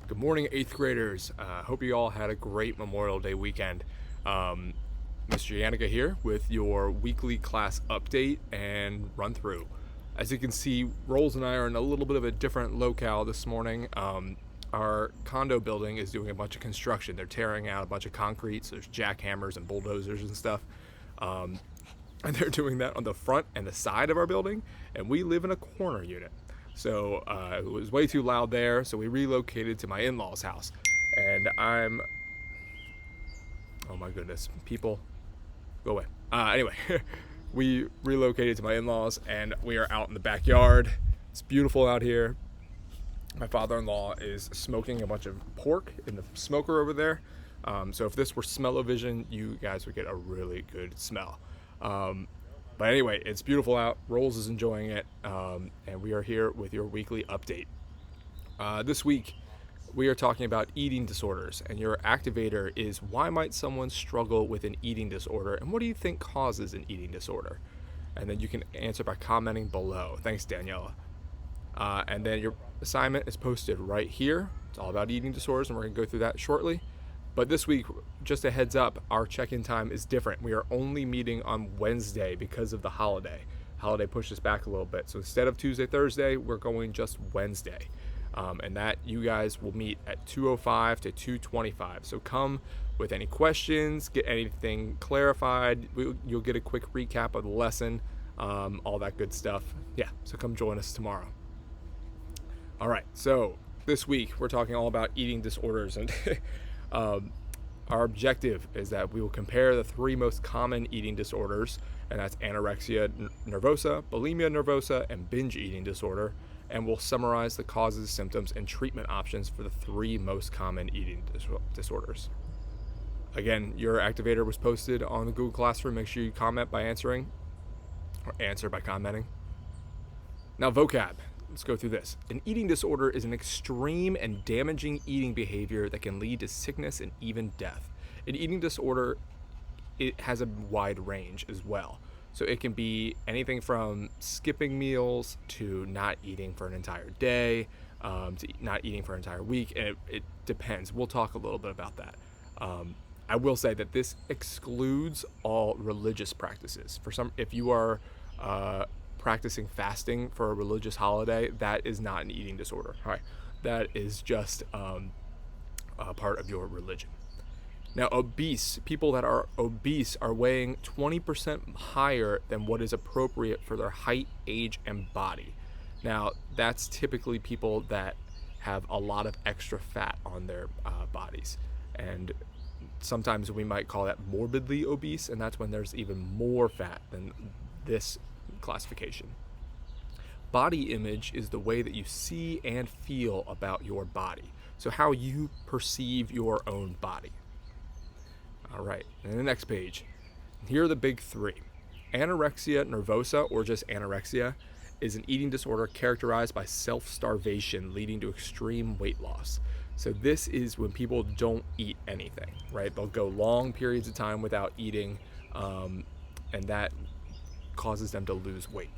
Good morning, 8th graders. Hope you all had a great Memorial Day weekend. Mr. Yannicka here with your weekly class update and run through. As you can see, Rolls and I are in a little bit of a different locale this morning. Our condo building is doing a bunch of construction. They're tearing out a bunch of concrete, so there's jackhammers and bulldozers and stuff. And they're doing that on the front and the side of our building, and we live in a corner unit. So it was way too loud there, so we relocated to my in-laws' house. And oh my goodness, people, go away. Anyway, we relocated to my in-laws, and we are out in the backyard. It's beautiful out here. My father-in-law is smoking a bunch of pork in the smoker over there. So if this were smell-o-vision, you guys would get a really good smell. But anyway, it's beautiful out. Rolls is enjoying it, and we are here with your weekly update. This week, we are talking about eating disorders, and your activator is why might someone struggle with an eating disorder, and what do you think causes an eating disorder? And then you can answer by commenting below. Thanks, Daniela. And then your assignment is posted right here. It's all about eating disorders, and we're going to go through that shortly. But this week, just a heads up, our check-in time is different. We are only meeting on Wednesday because of the holiday. Holiday pushed us back a little bit. So instead of Tuesday, Thursday, we're going just Wednesday. And that you guys will meet at 2:05 to 2:25. So come with any questions, get anything clarified. You'll get a quick recap of the lesson, all that good stuff. Yeah, so come join us tomorrow. All right, so this week we're talking all about eating disorders, and our objective is that we will compare the three most common eating disorders, and that's anorexia nervosa, bulimia nervosa, and binge eating disorder, and we'll summarize the causes, symptoms, and treatment options for the three most common eating disorders. Again, your activator was posted on the Google Classroom. Make sure you comment by answering, or answer by commenting. Now, vocab. Let's go through this. An eating disorder is an extreme and damaging eating behavior that can lead to sickness and even death. An eating disorder, it has a wide range as well. So it can be anything from skipping meals to not eating for an entire day, to not eating for an entire week, and it depends. We'll talk a little bit about that. I will say that this excludes all religious practices. If you are practicing fasting for a religious holiday, that is not an eating disorder. All right, that is just a part of your religion. Now, people that are obese are weighing 20% higher than what is appropriate for their height, age, and body. Now, that's typically people that have a lot of extra fat on their bodies, and sometimes we might call that morbidly obese, and that's when there's even more fat than this classification. Body image is the way that you see and feel about your body. So how you perceive your own body. All right, and the next page. Here are the big three. Anorexia nervosa, or just anorexia, is an eating disorder characterized by self-starvation leading to extreme weight loss. So this is when people don't eat anything, right? They'll go long periods of time without eating, and that causes them to lose weight.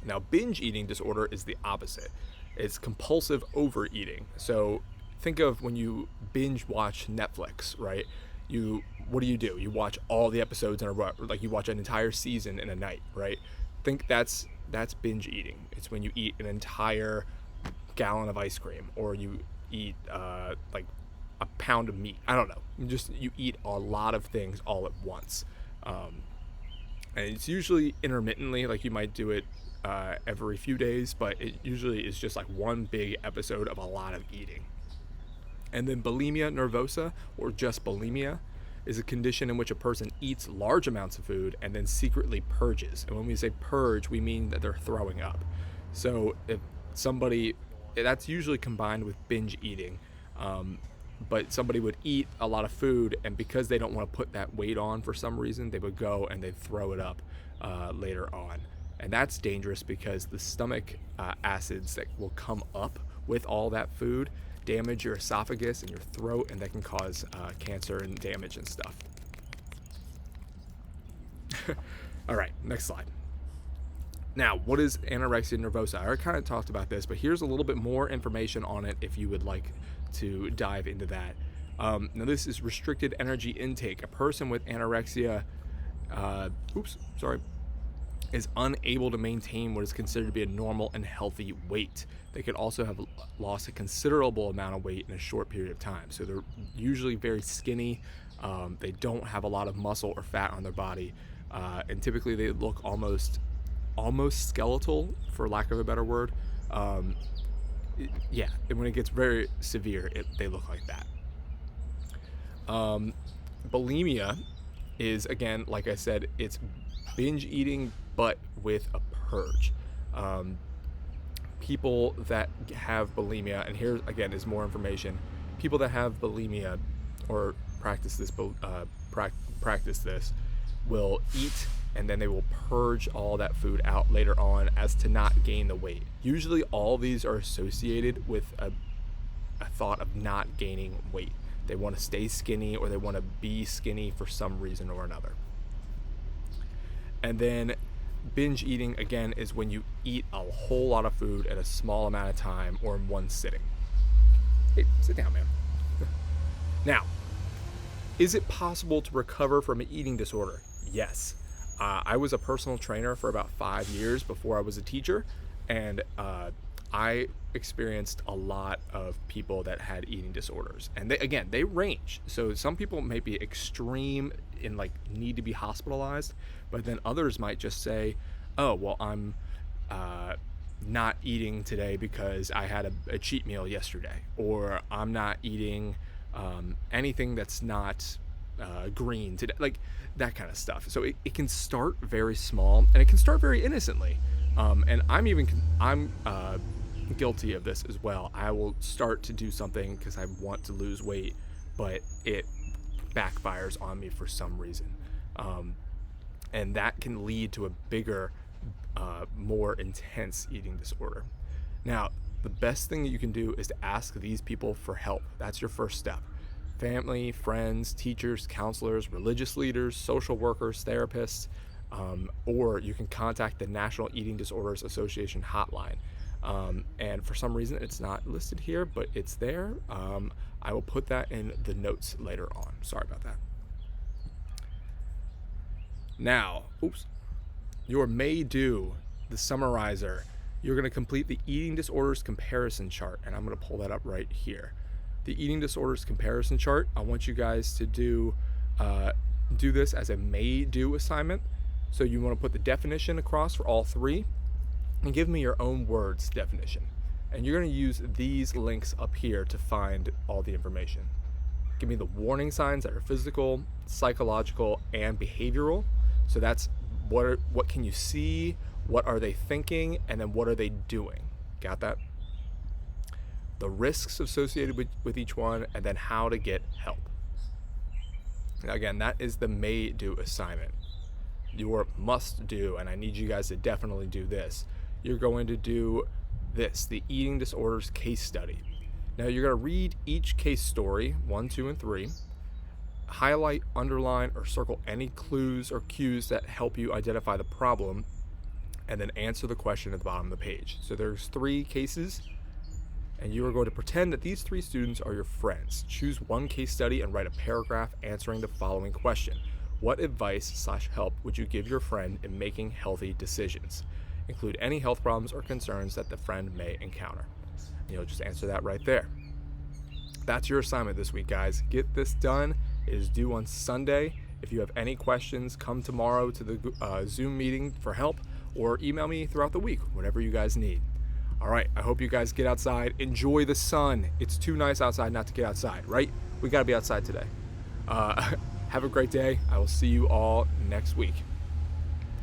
Now, binge eating disorder is the opposite. It's compulsive overeating. So think of when you binge watch Netflix, right? What do? You watch all the episodes in a row, like you watch an entire season in a night, right? Think that's binge eating. It's when you eat an entire gallon of ice cream, or you eat like a pound of meat. I don't know. You eat a lot of things all at once. And it's usually intermittently, like you might do it every few days, but it usually is just like one big episode of a lot of eating. And then bulimia nervosa, or just bulimia, is a condition in which a person eats large amounts of food and then secretly purges. And when we say purge, we mean that they're throwing up. So that's usually combined with binge eating. But somebody would eat a lot of food, and because they don't want to put that weight on for some reason, they would go and they'd throw it up later on. And that's dangerous because the stomach acids that will come up with all that food damage your esophagus and your throat, and that can cause cancer and damage and stuff. All right, next slide. Now, what is anorexia nervosa? I already kind of talked about this, but here's a little bit more information on it if you would like to dive into that. Now, this is restricted energy intake. A person with anorexia, is unable to maintain what is considered to be a normal and healthy weight. They could also have lost a considerable amount of weight in a short period of time. So they're usually very skinny. They don't have a lot of muscle or fat on their body, and typically they look almost skeletal, for lack of a better word. And when it gets very severe, they look like that. Bulimia is, again, like I said, it's binge eating but with a purge. People that have bulimia, and here again is more information. People that have bulimia or practice this will eat, and then they will purge all that food out later on as to not gain the weight. Usually all these are associated with a thought of not gaining weight. They want to stay skinny, or they want to be skinny for some reason or another. And then binge eating, again, is when you eat a whole lot of food in a small amount of time or in one sitting. Hey, sit down, man. Now, is it possible to recover from an eating disorder? Yes. I was a personal trainer for about 5 years before I was a teacher, and I experienced a lot of people that had eating disorders, and they range. So some people may be extreme and need to be hospitalized, but then others might just say, oh, well, I'm not eating today because I had a cheat meal yesterday, or I'm not eating anything that's not green today, that kind of stuff. So it can start very small, and it can start very innocently. And I'm guilty of this as well. I will start to do something because I want to lose weight, but it backfires on me for some reason. And that can lead to a bigger, more intense eating disorder. Now, the best thing that you can do is to ask these people for help. That's your first step. Family, friends, teachers, counselors, religious leaders, social workers, therapists, or you can contact the National Eating Disorders Association hotline. And for some reason it's not listed here, but it's there. I will put that in the notes later on. Sorry about that. Now, your May due, the summarizer. You're going to complete the eating disorders comparison chart, and I'm going to pull that up right here. The eating disorders comparison chart, I want you guys to do this as a May due assignment. So you want to put the definition across for all three, and give me your own words definition. And you're going to use these links up here to find all the information. Give me the warning signs that are physical, psychological, and behavioral. So that's what can you see, what are they thinking, and then what are they doing. Got that? The risks associated with each one, and then how to get help. Now, again, that is the May due assignment. Your must do, and I need you guys to definitely do this. You're going to do this, the eating disorders case study. Now you're going to read each case story, 1, 2, and 3, highlight, underline, or circle any clues or cues that help you identify the problem, and then answer the question at the bottom of the page. So there's 3 cases, and you are going to pretend that these 3 students are your friends. Choose one case study and write a paragraph answering the following question. What advice/help would you give your friend in making healthy decisions? Include any health problems or concerns that the friend may encounter. And you'll just answer that right there. That's your assignment this week, guys. Get this done. It is due on Sunday. If you have any questions, come tomorrow to the Zoom meeting for help, or email me throughout the week, whatever you guys need. All right, I hope you guys get outside. Enjoy the sun. It's too nice outside not to get outside, right? We got to be outside today. Have a great day. I will see you all next week.